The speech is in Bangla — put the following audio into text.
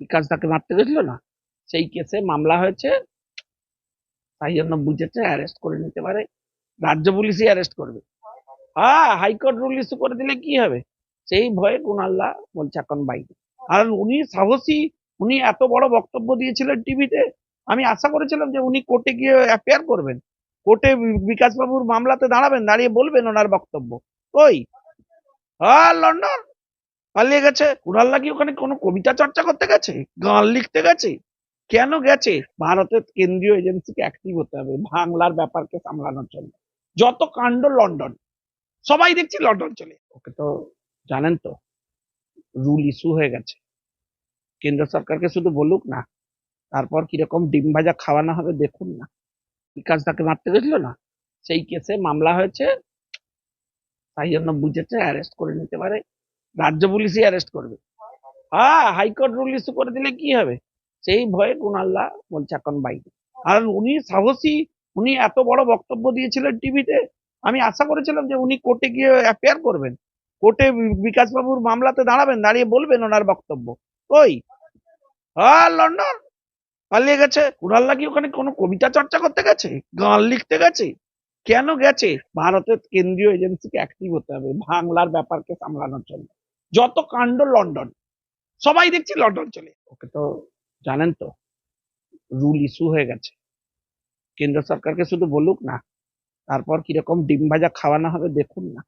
বিকাশ তাকে মারতে গেছিল না, সেই কেসে মামলা হয়েছে, তাই জন্য বুঝেছে অ্যারেস্ট করে নিতে পারে, রাজ্য পুলিশই অ্যারেস্ট করবে। হ্যাঁ, হাইকোর্ট রুল ইস্যু করে দিলে কি হবে, সেই ভয়ে কুণাল্লা বলছে এখন বাইরে। আর উনি সাহসী, উনি এত বড় বক্তব্য দিয়েছিলেন টিভিতে, আমি আশা করেছিলাম যে উনি কোর্টে গিয়ে অ্যাপিয়ার করবেন, কোর্টে বিকাশ বাবুর মামলাতে দাঁড়াবেন, দাঁড়িয়ে বলবেন ওনার বক্তব্য। ওই হ্যাঁ, লন্ডন পালিয়ে গেছে। কুণাল্লা কি ওখানে কোনো কবিতা চর্চা করতে গেছে, গান লিখতে গেছে? কেন গেছে? ভারতের কেন্দ্রীয় এজেন্সিকে অ্যাক্টিভ হতে হবে বাংলার ব্যাপারকে সামলানোর জন্য। যত কাণ্ড লন্ডন, সবাই দেখছি লন্ডন চলে। ওকে তো জানেন তো, রুল ইস্যু হয়ে গেছে, কেন্দ্র সরকারকে শুধু বলুক না, তারপর কিরকম ডিম ভাজা খাওয়ানো হবে দেখুন না। বিকাশ তাকে মারতে গেছিল না, সেই কেসে মামলা হয়েছে, তাই জন্য বুঝেছে অ্যারেস্ট করে নিতে পারে, রাজ্য পুলিশই অ্যারেস্ট করবে। হ্যাঁ, হাইকোর্ট রুল ইস্যু করে দিলে কি হবে, সেই ভয়ে কুণাল্লা বলছে এখন বাইরে। আর উনি সাহসী, উনি এত বড় বক্তব্য দিয়েছিলেন টিভিতে, আমি আশা করেছিলাম যে উনি কোর্টে গিয়ে অ্যাপিয়ার করবেন, কোর্টে বিকাশ বাবুর মামলাতে দাঁড়াবেন, দাঁড়িয়ে বলবেন ওনার বক্তব্য। ওই হ্যাঁ, লন্ডন পালিয়ে গেছে। কুণাল্লা কি ওখানে কোনো কবিতা চর্চা করতে গেছে, গান লিখতে গেছে? কেন গেছে? ভারতের কেন্দ্রীয় এজেন্সিকে অ্যাক্টিভ হতে হবে বাংলার ব্যাপারকে সামলানোর জন্য। যত কাণ্ড লন্ডন, সবাই দেখছি লন্ডন চলে। ওকে তো জানেন তো, রুল ইস্যু হয়ে গেছে, কেন্দ্র সরকারকে শুধু বলুক না, তারপর কিরকম ডিম ভাজা খাওয়ানো হবে দেখুন না।